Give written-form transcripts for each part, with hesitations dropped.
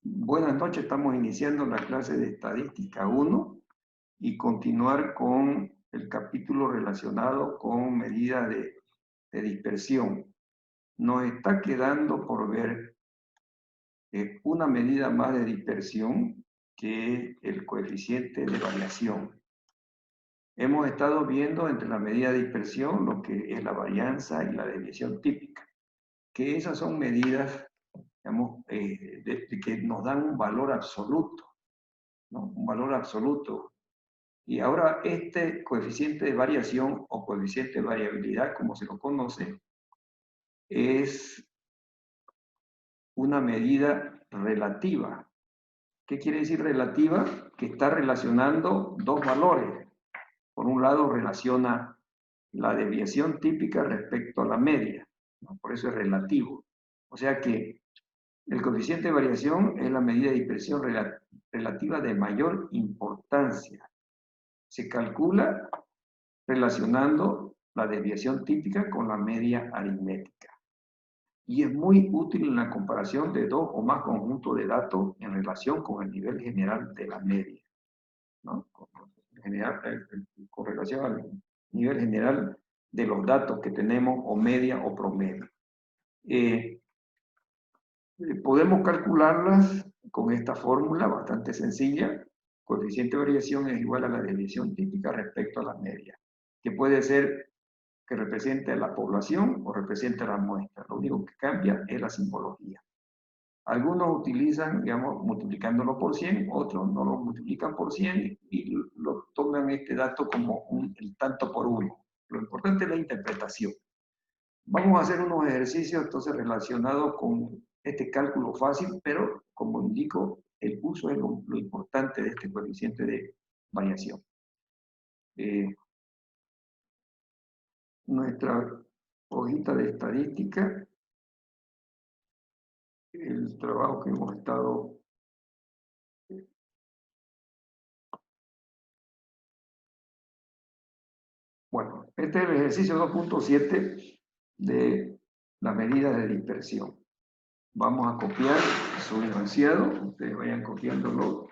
Buenas noches, estamos iniciando la clase de Estadística 1 y continuar con el capítulo relacionado con medidas de dispersión. Nos está quedando por ver una medida más de dispersión, que es el coeficiente de variación. Hemos estado viendo entre la medida de dispersión lo que es la varianza y la desviación típica, que esas son medidas, digamos, que nos dan un valor absoluto, ¿no? Un valor absoluto. Y ahora este coeficiente de variación o coeficiente de variabilidad, como se lo conoce, es una medida relativa. ¿Qué quiere decir relativa? Que está relacionando dos valores. Por un lado, relaciona la desviación típica respecto a la media, ¿no? Por eso es relativo. O sea que el coeficiente de variación es la medida de dispersión relativa de mayor importancia. Se calcula relacionando la desviación típica con la media aritmética. Y es muy útil en la comparación de dos o más conjuntos de datos en relación con el nivel general de la media, ¿no? Con relación al nivel general de los datos que tenemos, o media o promedio. Podemos calcularlas con esta fórmula bastante sencilla. Coeficiente de variación es igual a la desviación típica respecto a la media, que puede ser que represente a la población o represente a la muestra. Lo único que cambia es la simbología. Algunos utilizan, digamos, multiplicándolo por 100, otros no lo multiplican por 100 y lo toman este dato como el tanto por uno. Lo importante es la interpretación. Vamos a hacer unos ejercicios entonces relacionados con este cálculo fácil, pero como indico, el uso es lo importante de este coeficiente de variación. Nuestra hojita de estadística, el trabajo que hemos estado bueno, este es el ejercicio 2.7 de las medidas de dispersión. Vamos a copiar su enunciado, ustedes vayan copiándolo.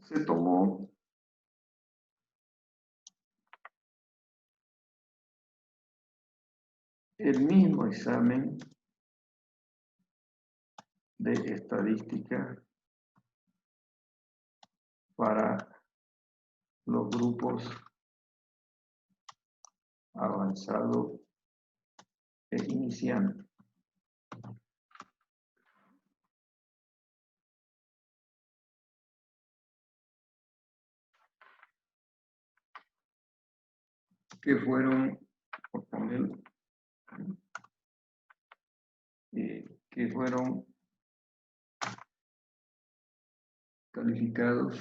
Se tomó el mismo examen de estadística para los grupos avanzado e iniciante. Que fueron, por poner, que fueron calificados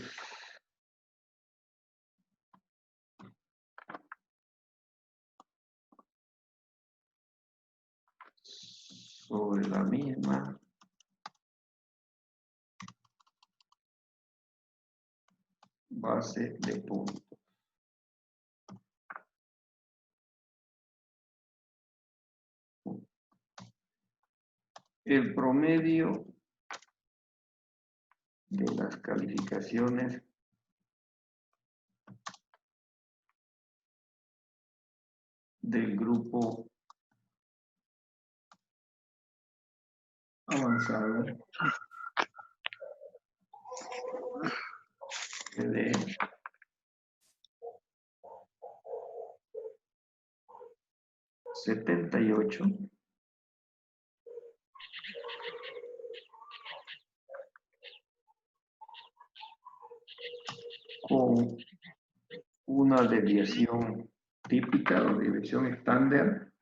sobre la misma base de puntos. El promedio de las calificaciones del grupo avanzado de 78 con una desviación típica o desviación estándar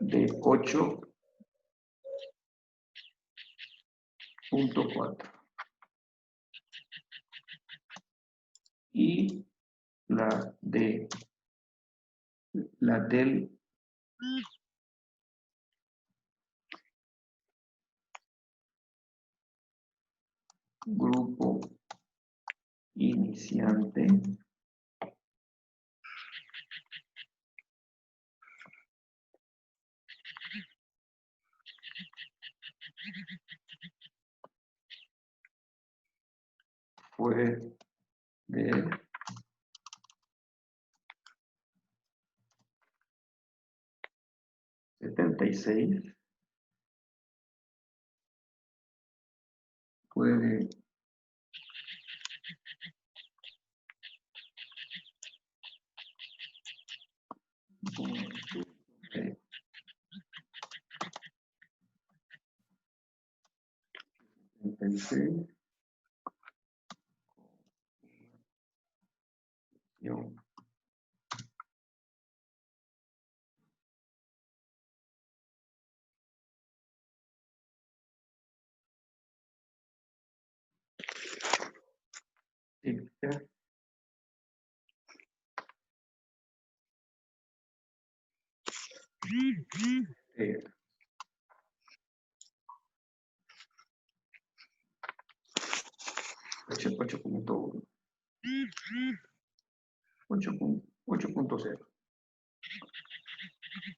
de 8.4 y la del Grupo iniciante. Fue de 76. Fue de 76. Típica. 8.1. 8.0.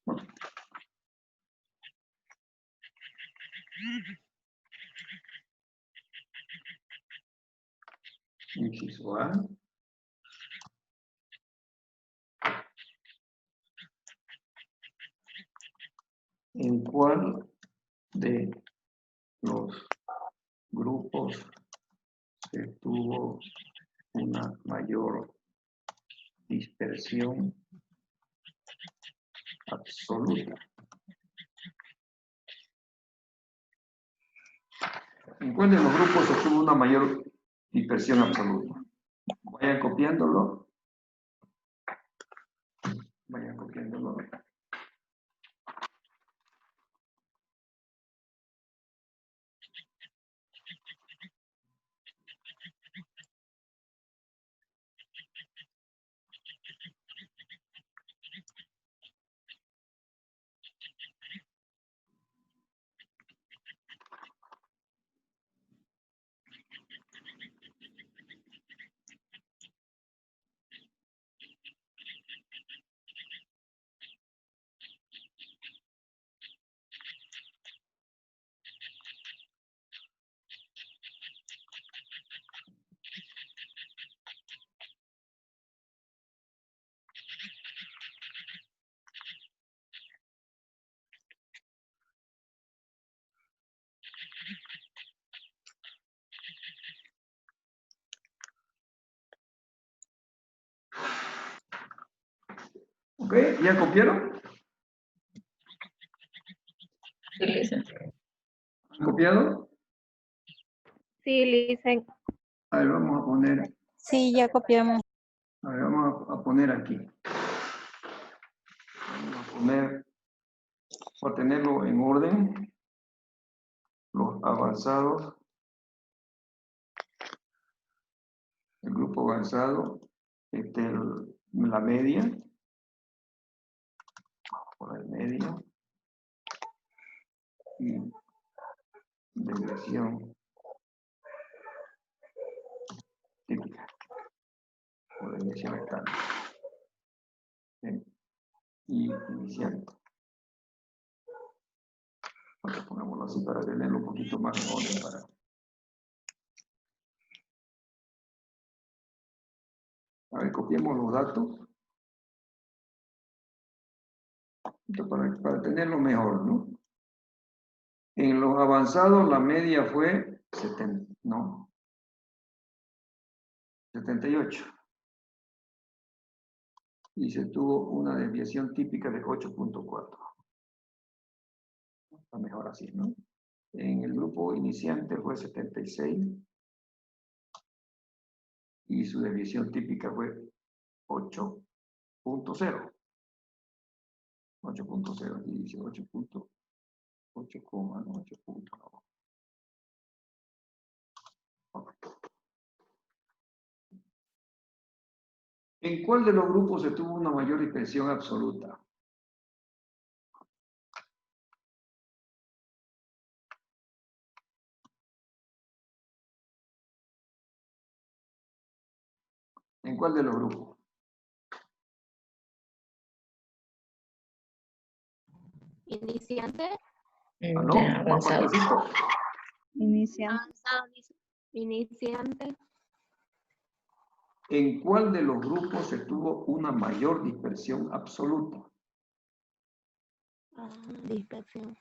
Bueno. Inciso A. ¿En cuál de los grupos se tuvo una mayor dispersión absoluta? ¿En cuál de los grupos se tuvo una mayor dispersión absoluta? Vayan copiándolo. Vayan copiándolo. ¿Ok? ¿Ya copiaron? Sí, Lisa. ¿Han copiado? Sí, Lisa. A ver, vamos a poner. Sí, ya copiamos. A ver, vamos a poner aquí. Vamos a poner, para tenerlo en orden, los avanzados, el grupo avanzado, la media, por la media, y desviación típica, o desviación estándar. Y iniciante. Bueno, pongámoslo así para tenerlo un poquito más en orden. A ver, copiemos los datos. Para tenerlo mejor, ¿no? En los avanzados la media fue 78. Y se tuvo una desviación típica de 8.4. Está mejor así, ¿no? En el grupo iniciante fue 76 y su desviación típica fue 8.0. 8.0, aquí dice 8.8, no 8.9. ¿En cuál de los grupos se tuvo una mayor dispersión absoluta? ¿En cuál de los grupos? Iniciante. ¿Aló? Ya, ¿Más avanzado. fuertecito? Iniciante. Avanzado, dice. Iniciante. ¿En cuál de los grupos se tuvo una mayor dispersión absoluta? Dispersión.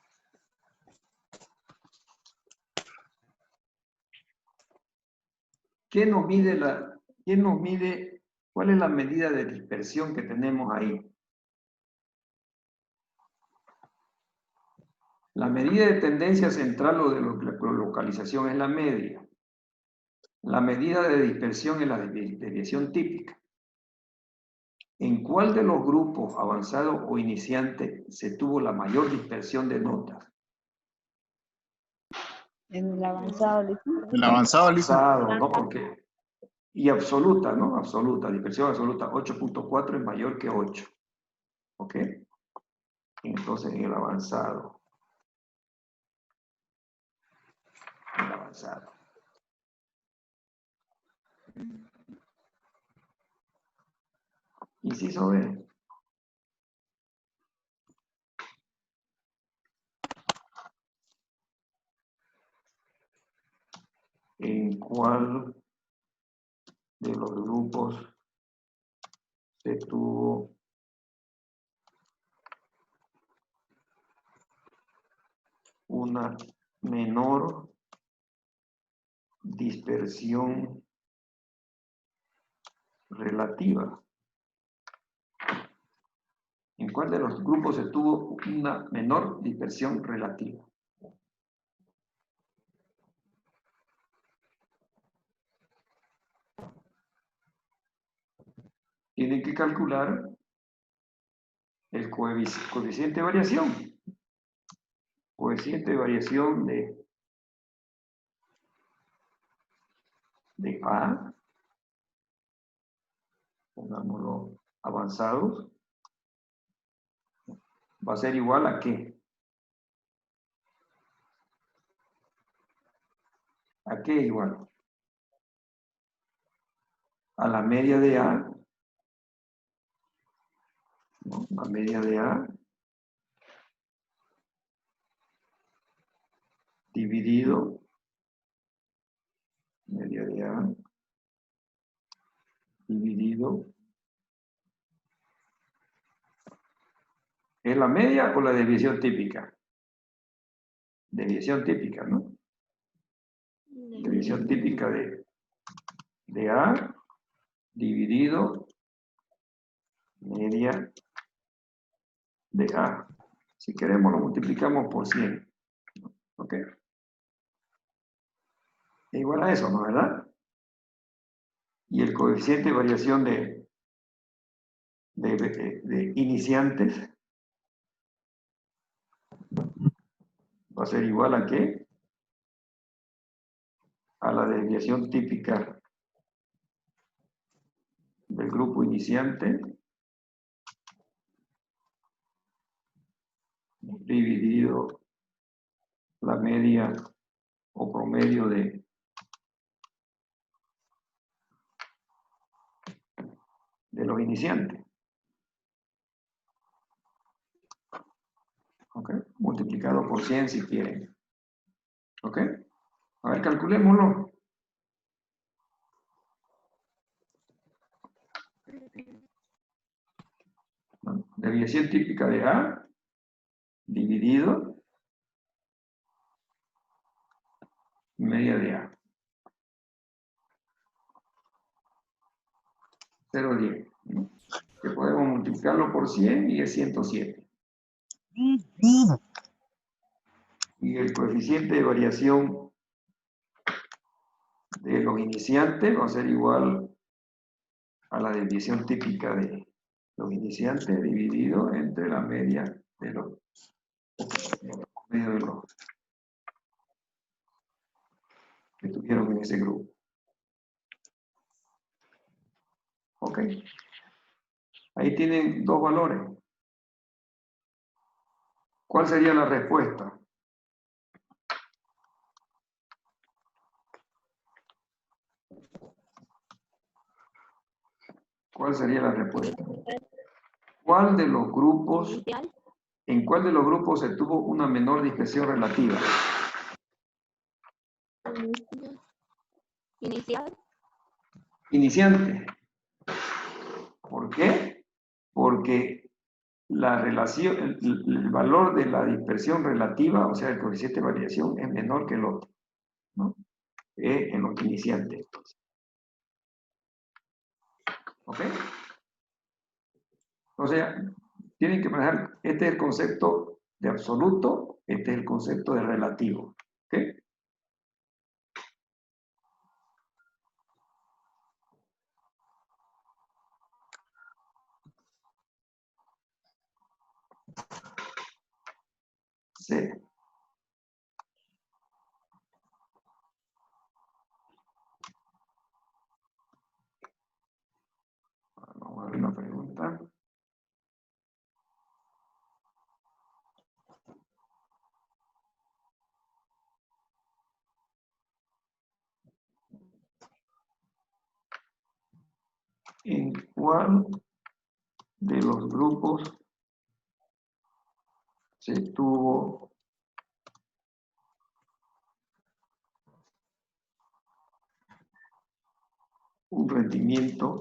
¿Quién nos mide, cuál es la medida de dispersión que tenemos ahí? La medida de tendencia central o de localización es la media. La medida de dispersión es la desviación típica. ¿En cuál de los grupos, avanzado o iniciante, se tuvo la mayor dispersión de notas? En el avanzado, listo. El avanzado, listo. Avanzado, ¿no? Porque, y absoluta, ¿no? Absoluta, dispersión absoluta, 8.4 es mayor que 8. ¿Ok? Entonces, en el avanzado. El avanzado. Inciso B. ¿En cuál de los grupos se tuvo una menor dispersión relativa? ¿En cuál de los grupos se tuvo una menor dispersión relativa? Tienen que calcular el coeficiente de variación. Coeficiente de variación de A, pongámoslo avanzados, va a ser igual a ¿qué? ¿A qué igual? A la media de A, ¿no? La media de A dividido, media de A dividido, ¿es la media o la desviación típica? Desviación típica, ¿no? Desviación típica de A dividido media de A. Si queremos lo multiplicamos por 100. ¿Ok? Es igual a eso, ¿no? ¿Verdad? Y el coeficiente de variación de iniciantes va a ser igual a ¿qué? A la desviación típica del grupo iniciante dividido la media o promedio de los iniciantes. ¿Ok? Multiplicado por 100 si quieren. ¿Ok? A ver, calculémoslo. Desviación típica de A dividido media de A. 0,10. ¿No? Que podemos multiplicarlo por 100 y es 107. Y el coeficiente de variación de los iniciantes va a ser igual a la desviación típica de los iniciantes dividido entre la media de los que estuvieron en ese grupo. Ok. Ahí tienen dos valores. ¿Cuál sería la respuesta? ¿Cuál sería la respuesta? ¿Cuál de los grupos, Inicial. en cuál de los grupos se tuvo una menor dispersión relativa? Inicial. Iniciante. ¿Por qué? Porque la relación, el valor de la dispersión relativa, o sea, el coeficiente de variación, es menor que el otro, ¿no? En los iniciantes. ¿Ok? O sea, tienen que manejar, este es el concepto de absoluto, este es el concepto de relativo. ¿Ok? Sí. Vamos a ver una pregunta. ¿En cuál de los grupos se tuvo un rendimiento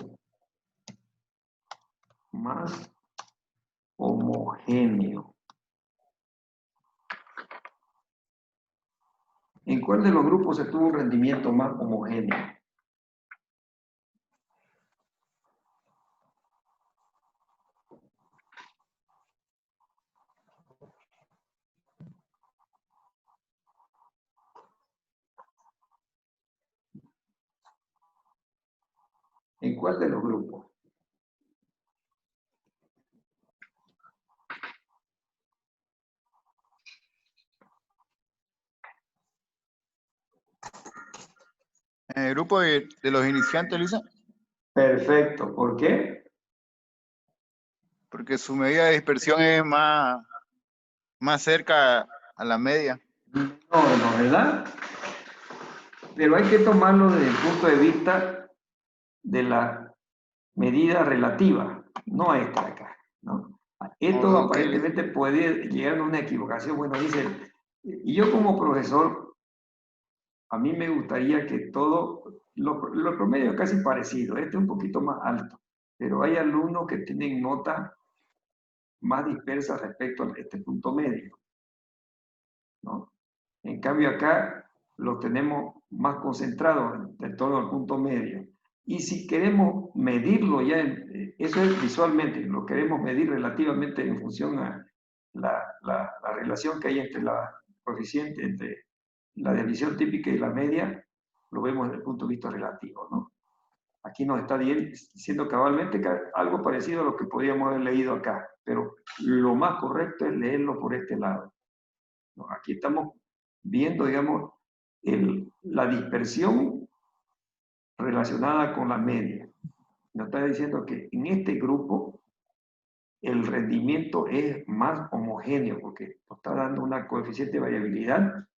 más homogéneo? ¿En cuál de los grupos se tuvo un rendimiento más homogéneo? ¿En cuál de los grupos? En el grupo de los iniciantes, Lisa, Perfecto. ¿Por qué? porque su medida de dispersión es más cerca a la media. No, ¿verdad? Pero hay que tomarlo desde el punto de vista de la medida relativa, no esta de acá, ¿no? Esto Ok, Lisa. aparentemente puede llegar a una equivocación. Bueno, dice, y yo como profesor, a mí me gustaría que todo, lo promedio es casi parecido, este es un poquito más alto, pero hay alumnos que tienen notas más dispersas respecto a este punto medio, ¿no? En cambio acá lo tenemos más concentrado en torno al punto medio. Y si queremos medirlo ya, eso es visualmente, lo queremos medir relativamente en función a la relación que hay entre la coeficiente, entre la desviación típica y la media, lo vemos desde el punto de vista relativo, ¿no? Aquí nos está diciendo cabalmente que algo parecido a lo que podríamos haber leído acá, pero lo más correcto es leerlo por este lado, ¿no? Aquí estamos viendo, digamos, la dispersión relacionada con la media. Nos está diciendo que en este grupo el rendimiento es más homogéneo porque nos está dando una coeficiente de variabilidad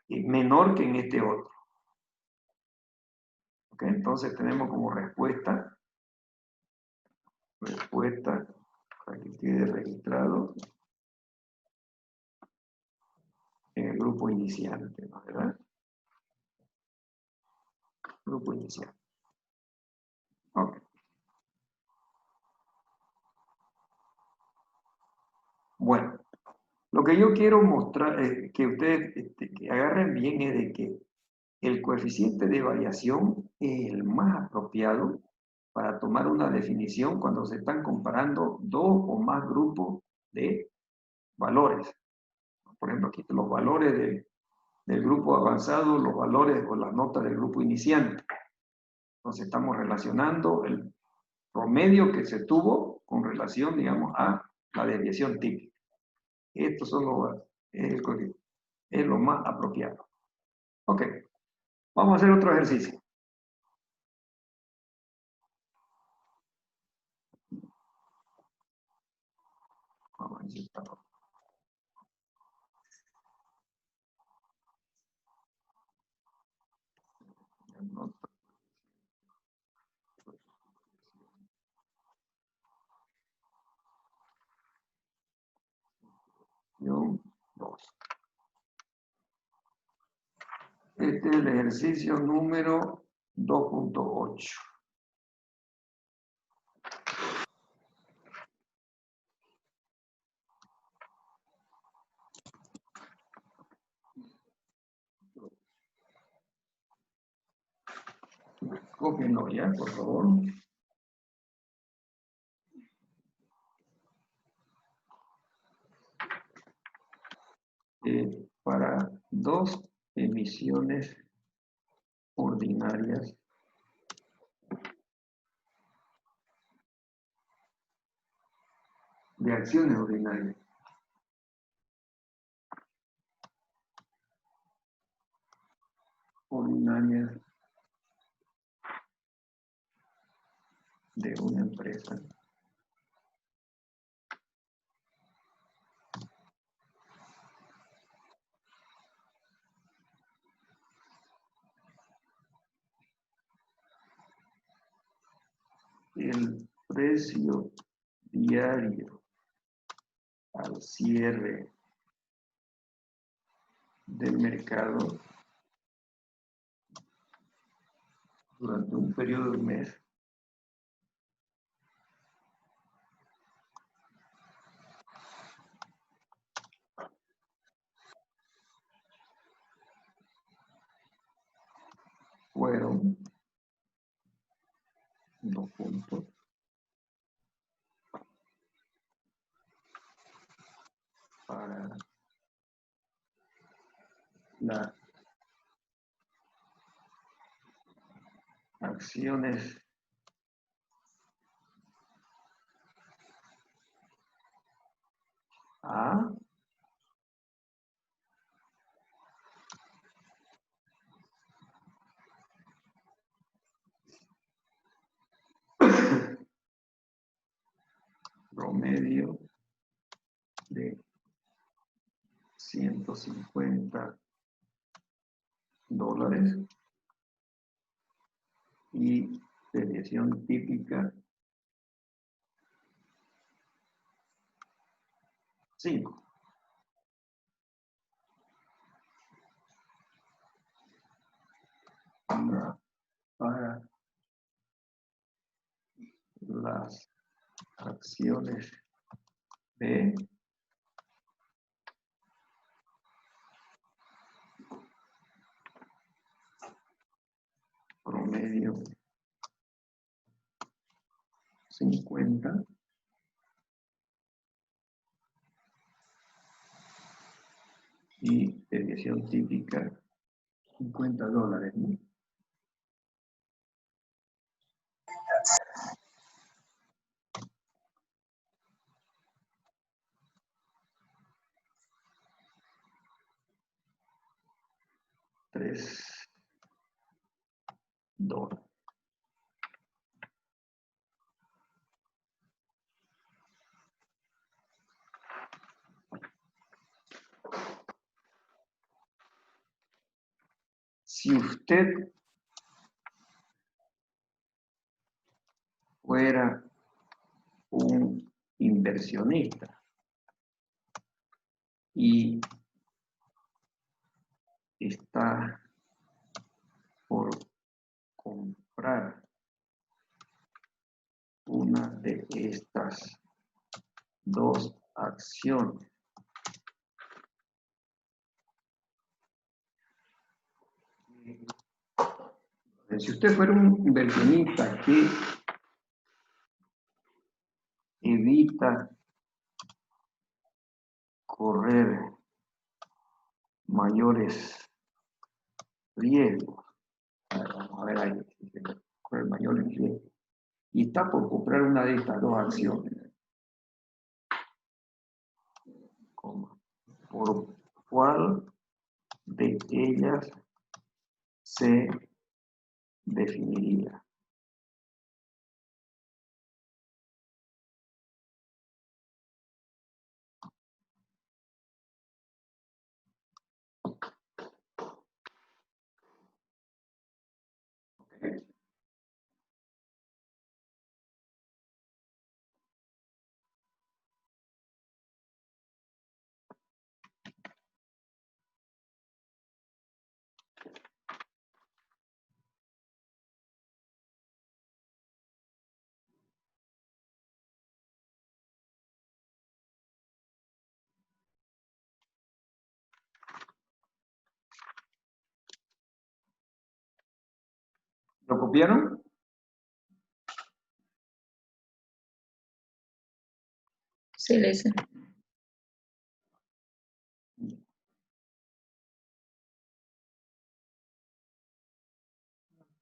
menor que en este otro. ¿Ok? Entonces tenemos como respuesta para que quede registrado en el grupo iniciante, ¿no? ¿Verdad? Grupo iniciante. Ok. Bueno, lo que yo quiero mostrar, que ustedes que agarren bien es de que el coeficiente de variación es el más apropiado para tomar una definición cuando se están comparando dos o más grupos de valores. Por ejemplo, aquí están los valores del grupo avanzado, los valores o las notas del grupo iniciante. Entonces estamos relacionando el promedio que se tuvo con relación, digamos, a la desviación típica. Estos son es lo más apropiado. Ok, vamos a hacer otro ejercicio. Vamos a ver si está. 2. Este es el ejercicio número 2.8. Cópienlo ya, por favor. Para dos emisiones ordinarias de acciones ordinarias. Ordinarias de una empresa. El precio diario al cierre del mercado durante un periodo de un mes fueron 2 puntos para las acciones A promedio de $150 y desviación típica 5. Para las acciones B promedio 50 y desviación típica $50, ¿no? $3. Si usted fuera un inversionista y está por comprar una de estas dos acciones, si usted fuera un inversionista que evita correr mayores riesgos, vamos a ver ahí, correr mayores riesgos, y está por comprar una de estas dos acciones, ¿por cuál de ellas se definiría? ¿Lo copiaron? Sí, le hice.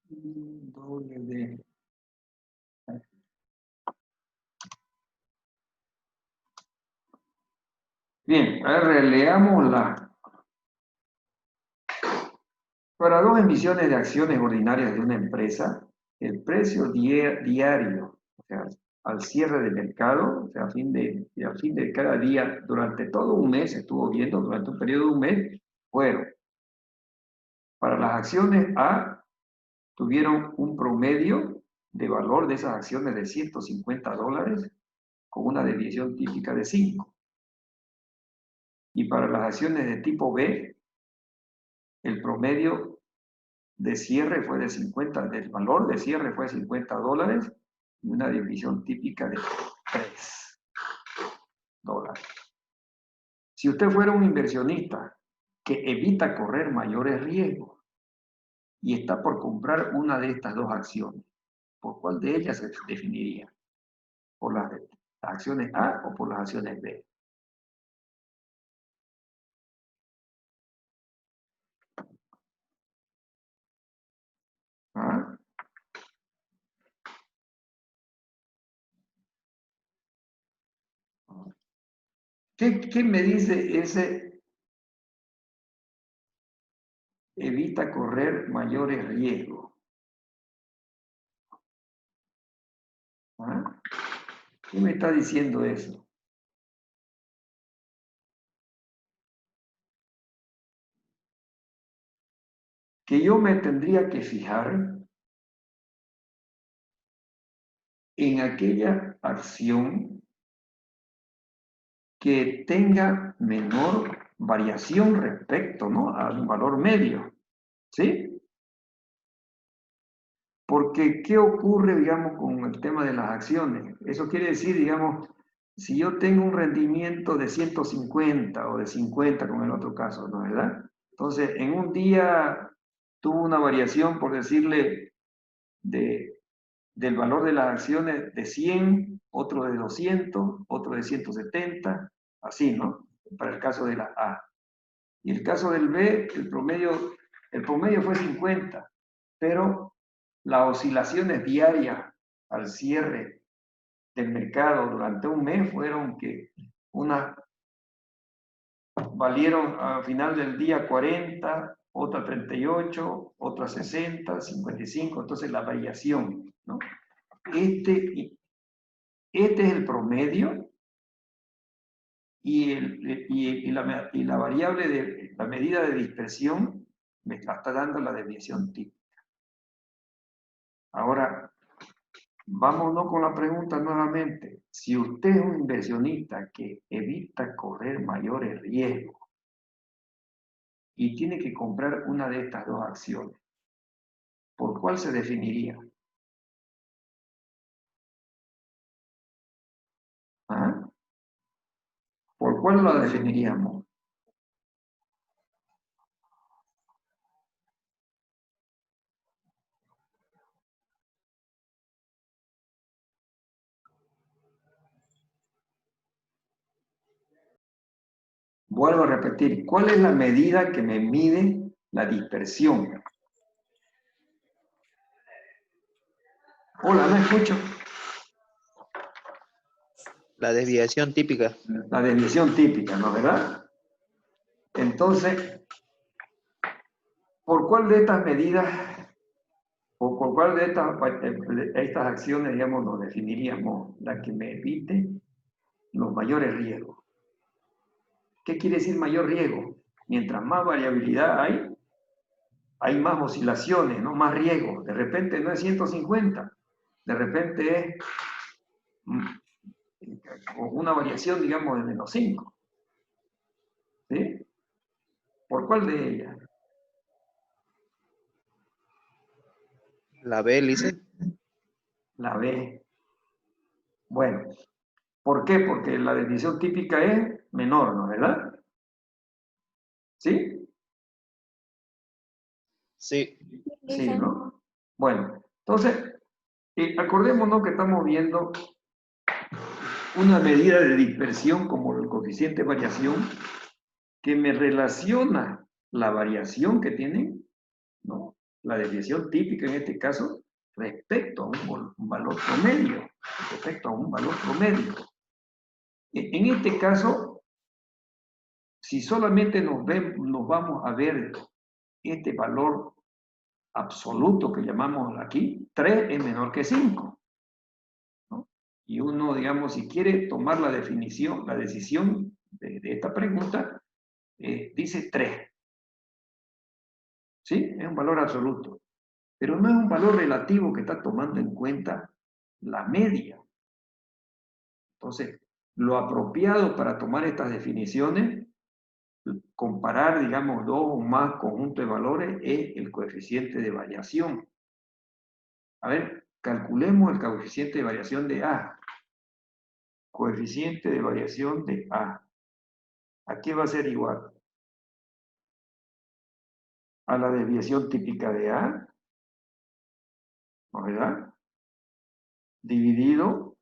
Doble D. Bien, a ver, releámosla. Para 2 emisiones de acciones ordinarias de una empresa, el precio diario, o sea, al cierre del mercado, o sea, al fin de cada día, durante todo un mes, estuvo viendo, durante un periodo de un mes, fueron, para las acciones A, tuvieron un promedio de valor de esas acciones de $150 con una desviación típica de 5. Y para las acciones de tipo B, el promedio de cierre fue de 50, del valor de cierre fue $50 y una división típica de $3. Si usted fuera un inversionista que evita correr mayores riesgos y está por comprar una de estas 2 acciones, ¿por cuál de ellas se definiría? ¿Por las acciones A o por las acciones B? ¿Ah? ¿Qué me dice ese evita correr mayores riesgos? ¿Ah? ¿Qué me está diciendo eso? Que yo me tendría que fijar en aquella acción que tenga menor variación respecto, ¿no?, al valor medio, ¿sí? Porque, ¿qué ocurre, digamos, con el tema de las acciones? Eso quiere decir, digamos, si yo tengo un rendimiento de 150 o de 50, como en el otro caso, ¿no es verdad? Entonces, en un día tuvo una variación, por decirle, del valor de las acciones de 100, otro de 200, otro de 170, así, ¿no? Para el caso de la A. Y el caso del B, el promedio fue 50, pero las oscilaciones diarias al cierre del mercado durante un mes fueron que unas valieron al final del día 40, otra 38, otra 60, 55, entonces la variación, ¿no? Este es el promedio y la variable de la medida de dispersión me está dando la desviación típica. Ahora, vámonos con la pregunta nuevamente. Si usted es un inversionista que evita correr mayores riesgos y tiene que comprar una de estas 2 acciones, ¿por cuál se definiría? ¿Ah? ¿Por cuál la definiríamos? Vuelvo a repetir, ¿cuál es la medida que me mide la dispersión? Hola, no escucho. La desviación típica. La desviación típica, ¿no es verdad? Entonces, ¿por cuál de estas medidas o por cuál de estas acciones, digamos, nos definiríamos la que me evite los mayores riesgos? ¿Qué quiere decir mayor riesgo? Mientras más variabilidad hay más oscilaciones, ¿no? Más riesgo. De repente no es 150, de repente es una variación, digamos, de menos 5. ¿Sí? ¿Por cuál de ellas? La B, Lice. La B. Bueno, ¿por qué? Porque la desviación típica es menor, ¿no es verdad? ¿Sí? Sí. Sí, ¿no? Bueno, entonces, acordémonos que estamos viendo una medida de dispersión como el coeficiente de variación que me relaciona la variación que tienen, ¿no? La desviación típica en este caso, respecto a un valor promedio, respecto a un valor promedio. En este caso, si solamente nos vamos a ver este valor absoluto que llamamos aquí, 3 es menor que 5. ¿No? Y uno, digamos, si quiere tomar la decisión de esta pregunta, dice 3. ¿Sí? Es un valor absoluto. Pero no es un valor relativo que está tomando en cuenta la media. Entonces, lo apropiado para tomar estas definiciones, comparar, digamos, dos o más conjuntos de valores, es el coeficiente de variación. A ver, calculemos el coeficiente de variación de A. Coeficiente de variación de A. ¿A qué va a ser igual? A la desviación típica de A, ¿no es verdad? Dividido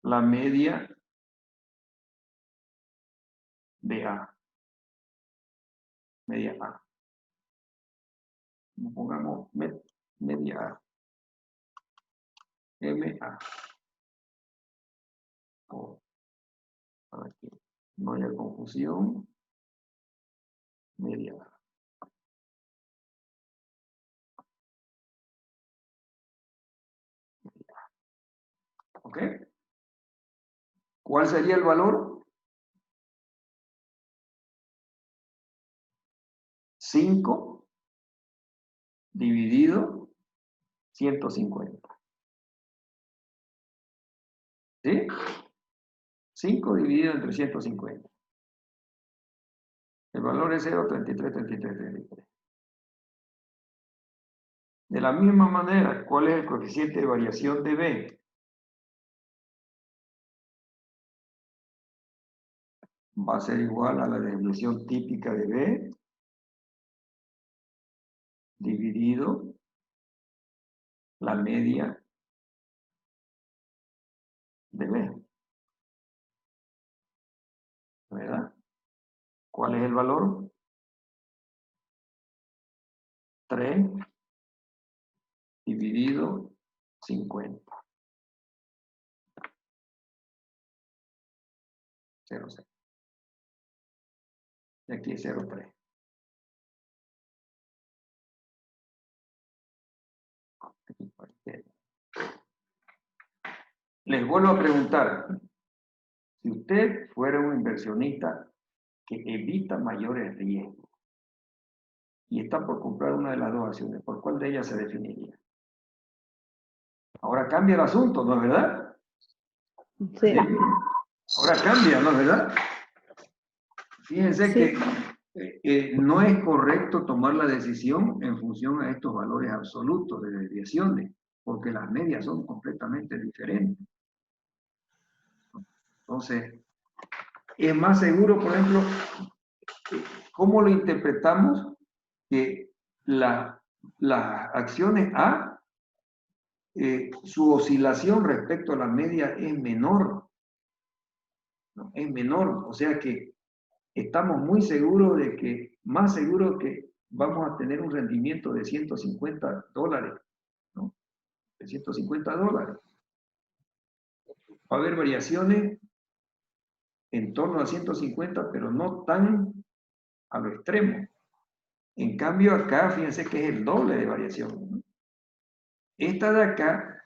la media de A. Media A. Pongamos media A. MA. Para que no haya confusión. Media A. ¿Ok? ¿Cuál sería el valor? 5 dividido 150. ¿Sí? 5 dividido entre 150. El valor es 0,333333. De la misma manera, ¿cuál es el coeficiente de variación de B? Va a ser igual a la desviación típica de B dividido la media de B. ¿Verdad? ¿Cuál es el valor? 3 dividido 50. 0,6. Y aquí es 0,3. Les vuelvo a preguntar, si usted fuera un inversionista que evita mayores riesgos y está por comprar una de las dos acciones, ¿por cuál de ellas se definiría? Ahora cambia el asunto, ¿no es verdad? Sí. Ahora cambia, ¿no es verdad? Fíjense Sí. que no es correcto tomar la decisión en función a estos valores absolutos de desviaciones, porque las medias son completamente diferentes. Entonces, es más seguro, por ejemplo, ¿cómo lo interpretamos? Que las acciones A, su oscilación respecto a la media es menor, ¿no? Es menor, o sea que estamos muy seguros de que, más seguros que vamos a tener un rendimiento de $150, ¿no? De $150. Va a haber variaciones en torno a 150, pero no tan a lo extremo. En cambio acá, fíjense que es el doble de variación, ¿no? Esta de acá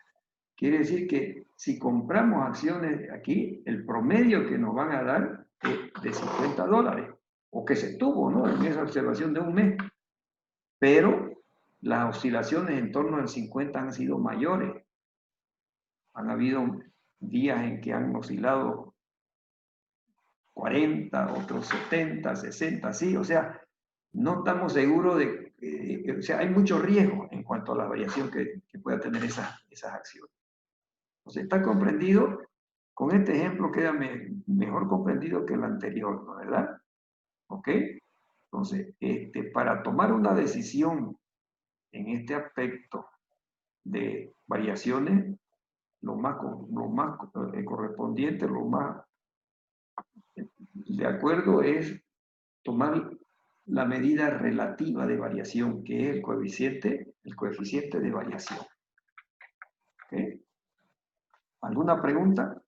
quiere decir que si compramos acciones aquí, el promedio que nos van a dar es de $50, o que se tuvo, ¿no? En esa observación de un mes. Pero las oscilaciones en torno al 50 han sido mayores. Han habido días en que han oscilado 40, otros 70, 60, sí, o sea, no estamos seguros de, o sea, hay mucho riesgo en cuanto a la variación que pueda tener esas acciones. Entonces, está comprendido, con este ejemplo queda mejor comprendido que el anterior, ¿no es verdad? ¿Ok? Entonces, para tomar una decisión en este aspecto, de variaciones, lo más correspondiente, lo más de acuerdo es tomar la medida relativa de variación, que es el coeficiente de variación. ¿Okay? ¿Alguna pregunta?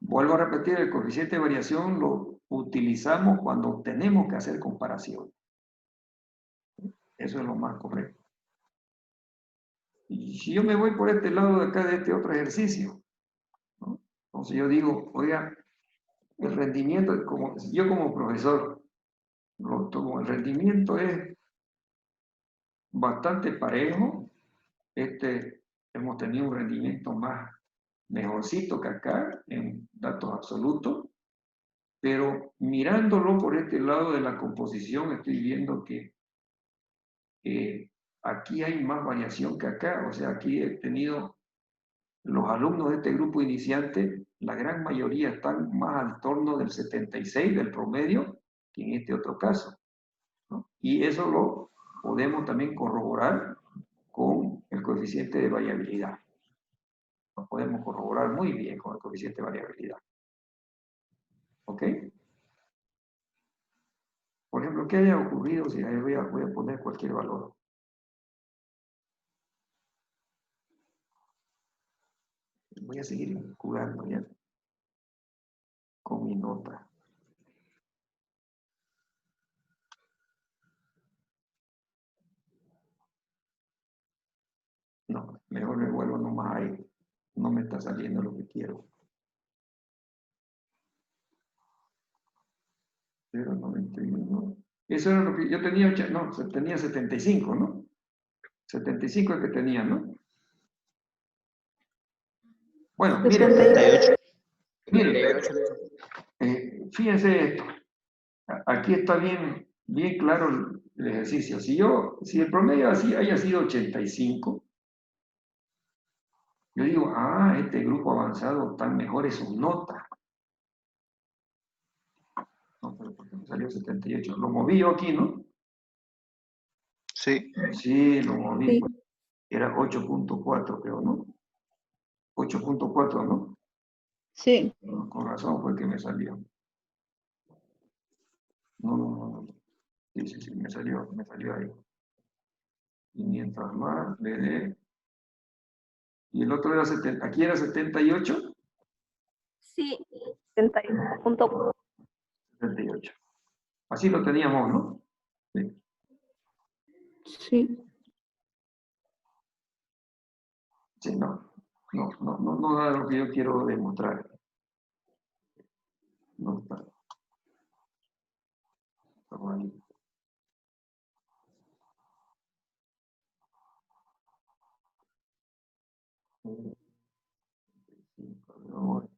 Vuelvo a repetir, el coeficiente de variación lo utilizamos cuando tenemos que hacer comparación. Eso es lo más correcto. Y si yo me voy por este lado de acá, de este otro ejercicio, ¿no? Entonces yo digo, oiga, el rendimiento, yo como profesor, lo tomo, el rendimiento es bastante parejo. Hemos tenido un rendimiento mejorcito que acá, en datos absolutos, pero mirándolo por este lado de la composición, estoy viendo que aquí hay más variación que acá. O sea, aquí he tenido los alumnos de este grupo iniciante, la gran mayoría están más al torno del 76 del promedio que en este otro caso, ¿no? Y eso lo podemos también corroborar con el coeficiente de variabilidad. Lo podemos corroborar muy bien con el coeficiente de variabilidad. ¿Ok? Por ejemplo, ¿qué haya ocurrido si ahí voy a poner cualquier valor? Voy a seguir jugando ya con mi nota. No, mejor me vuelvo nomás ahí. No me está saliendo lo que quiero. 0,91. Eso era lo que yo tenía, no, tenía 75, ¿no? 75 es que tenía, ¿no? Bueno, miren. 78. Miren, fíjense esto. Aquí está bien claro el ejercicio. Si el promedio así haya sido 85, yo digo, este grupo avanzado están mejores sus notas. No, pero porque me salió 78. Lo moví yo aquí, ¿no? Sí. Sí, lo moví. Sí. Pues. Era 8.4, creo, ¿no? 8.4, ¿no? Sí. Con razón fue que me salió. No. Sí, me salió ahí. 500 más, BD. Y el otro era 70, aquí era 78. Sí. 71.4. 78. Así lo teníamos, ¿no? Sí. Sí. Sí, no da lo que yo quiero demostrar. No está. Estamos ahí.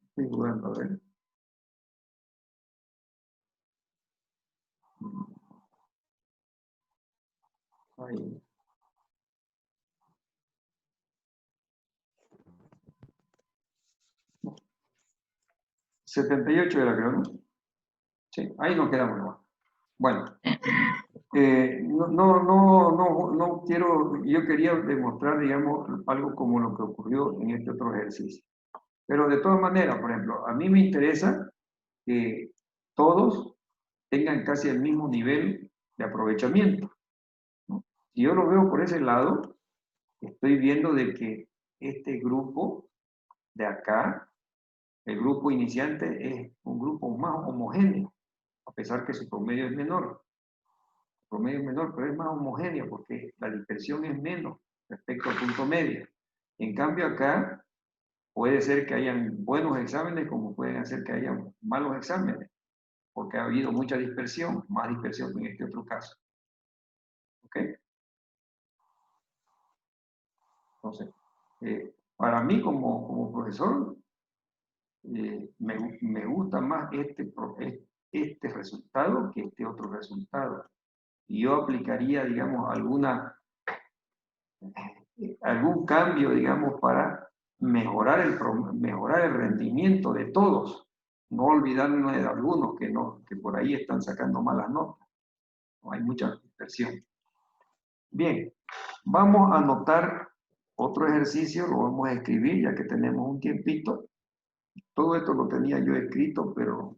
Estoy jugando, a ver. Ahí. No. 78 era, creo, ¿no? Sí, ahí nos quedamos nomás. Bueno, no quiero, yo quería demostrar, digamos, algo como lo que ocurrió en este otro ejercicio. Pero de todas maneras, por ejemplo, a mí me interesa que todos tengan casi el mismo nivel de aprovechamiento, ¿no? Si yo lo veo por ese lado, estoy viendo de que este grupo de acá, el grupo iniciante, es un grupo más homogéneo, a pesar que su promedio es menor. El promedio es menor, pero es más homogéneo porque la dispersión es menos respecto al punto medio. En cambio acá, puede ser que hayan buenos exámenes como pueden ser que hayan malos exámenes, porque ha habido mucha dispersión, más dispersión que en este otro caso. ¿Ok? Entonces, para mí como profesor, me gusta más este resultado que este otro resultado. Y yo aplicaría, digamos, algún cambio, digamos, para mejorar el rendimiento de todos. No olvidarnos de algunos que por ahí están sacando malas notas. No hay mucha dispersión. Bien, vamos a anotar otro ejercicio, lo vamos a escribir ya que tenemos un tiempito. Todo esto lo tenía yo escrito, pero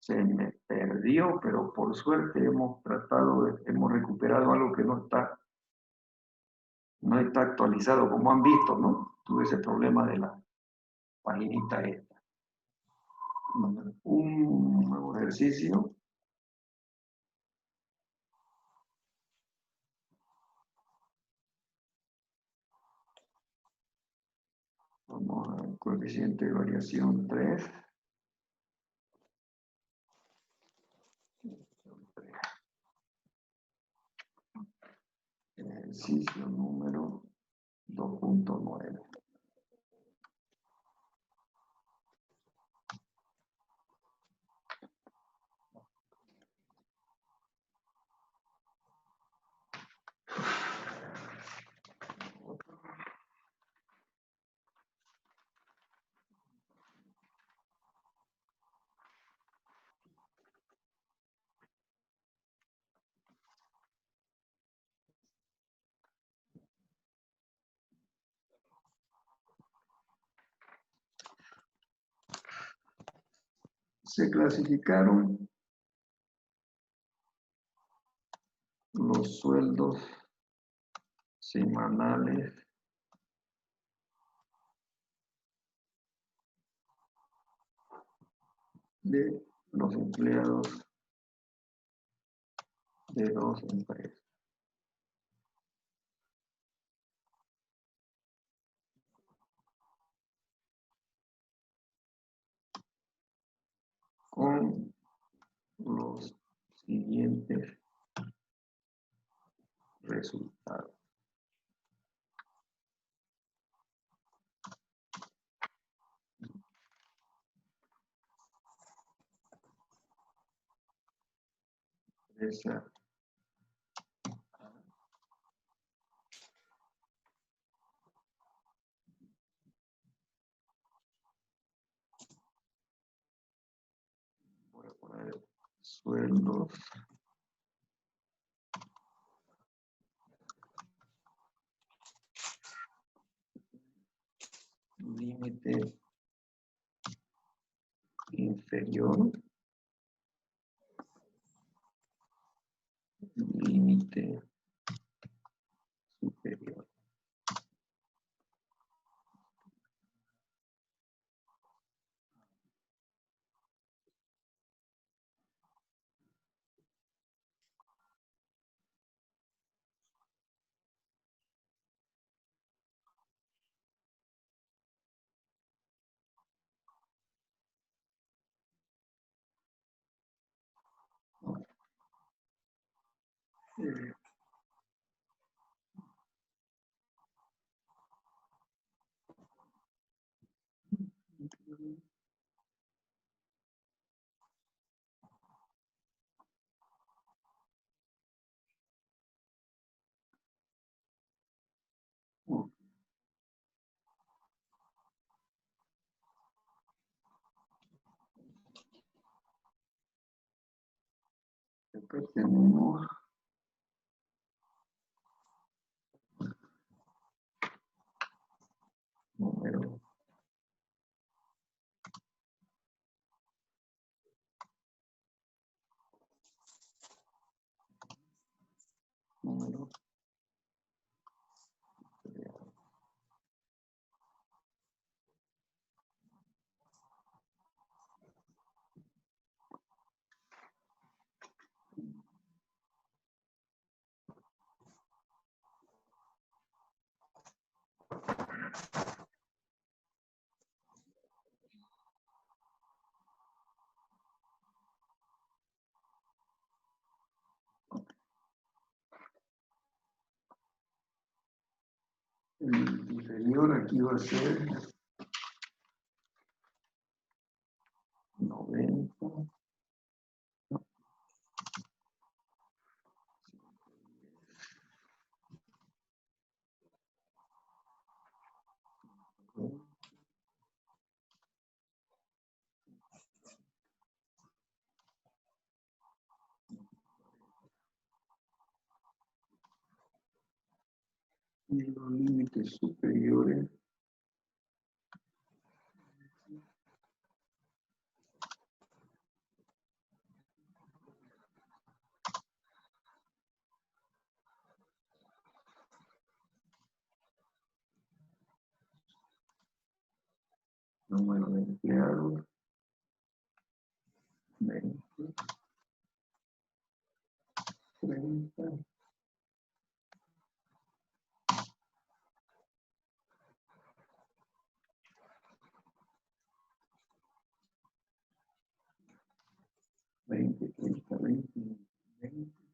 se me perdió, pero por suerte hemos hemos recuperado algo que no está actualizado, como han visto, ¿no? Tuve ese problema de la paginita esta. Un nuevo ejercicio. Vamos al coeficiente de variación 3. Ejercicio número 2.9. Se clasificaron los sueldos semanales de los empleados de dos empresas. Con los siguientes resultados. Esa voy a poner sueldos límite inferior, límite superior. Eh, Acá tenemos número, número. El inferior aquí va a ser 90. Y los límites superiores. Número de empleados. 20, 30. Veinte, 30, 20, 20.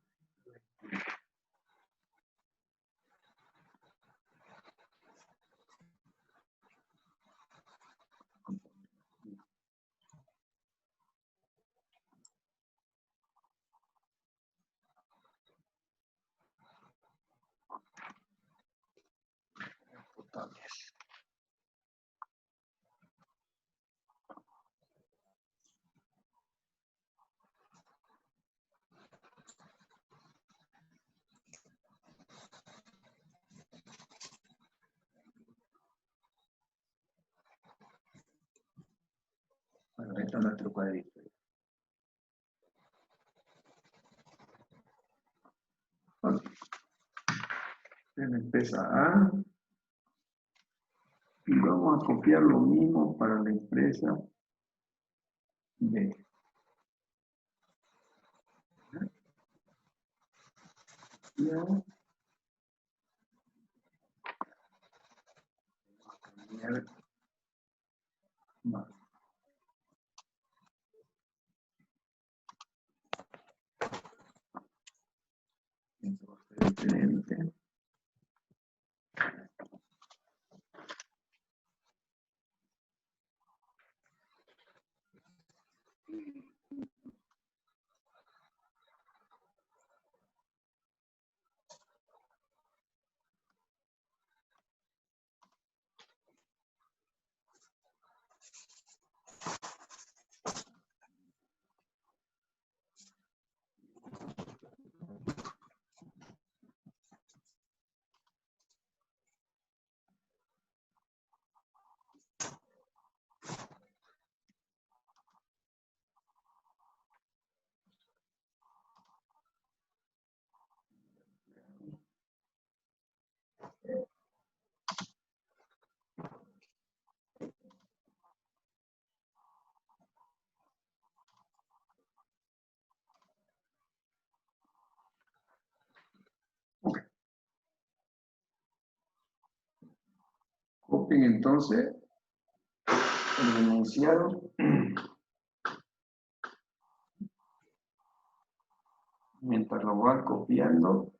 Totales. Bueno, este es nuestro cuadrito. Ok. En la empresa A. Y vamos a copiar lo mismo para la empresa B. Ya. Cambiar más. Entonces, diferente. Ok. Copien entonces el enunciado. Mientras lo van copiando.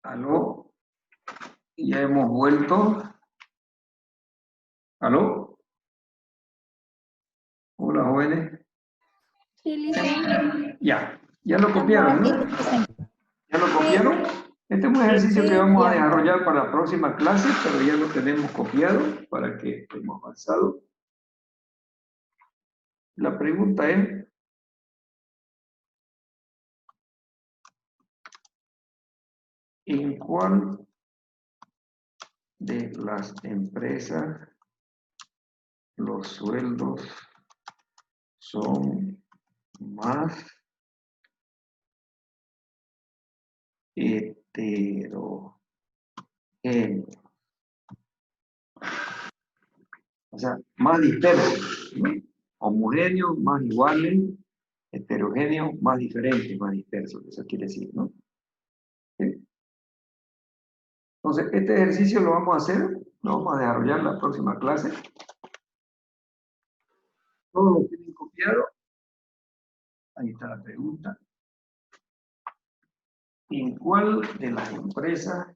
Aló. Ya hemos vuelto. ¿Aló? Hola, jóvenes. Sí, licenciado. Ya lo copiaron, ¿no? ¿Ya lo copiaron? Este es un ejercicio que vamos a desarrollar para la próxima clase, pero ya lo tenemos copiado para que estemos avanzados. La pregunta es, ¿en cuál de las empresas los sueldos son más heterogéneos? O sea, más dispersos, ¿no? Homogéneos, más iguales, heterogéneos, más diferentes, más dispersos, eso quiere decir, ¿no? ¿Sí? Entonces, este ejercicio lo vamos a hacer, lo vamos a desarrollar en la próxima clase. Todos lo tienen copiado. Ahí está la pregunta. ¿En cuál de las empresas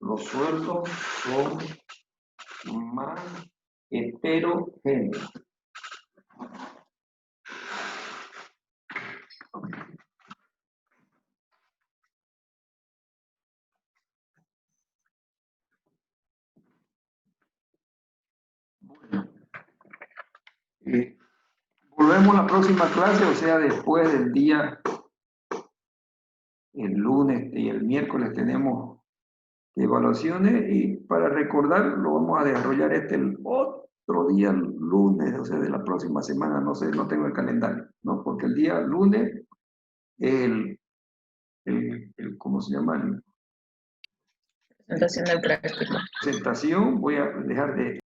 los sueldos son más heterogéneos? Bueno, volvemos a la próxima clase, o sea, después del día, el lunes y el miércoles tenemos evaluaciones y para recordar lo vamos a desarrollar el otro día, el lunes, o sea, de la próxima semana, no sé, no tengo el calendario, ¿no? Porque el día lunes, ¿cómo se llama? Presentación del práctico. Presentación, voy a dejar de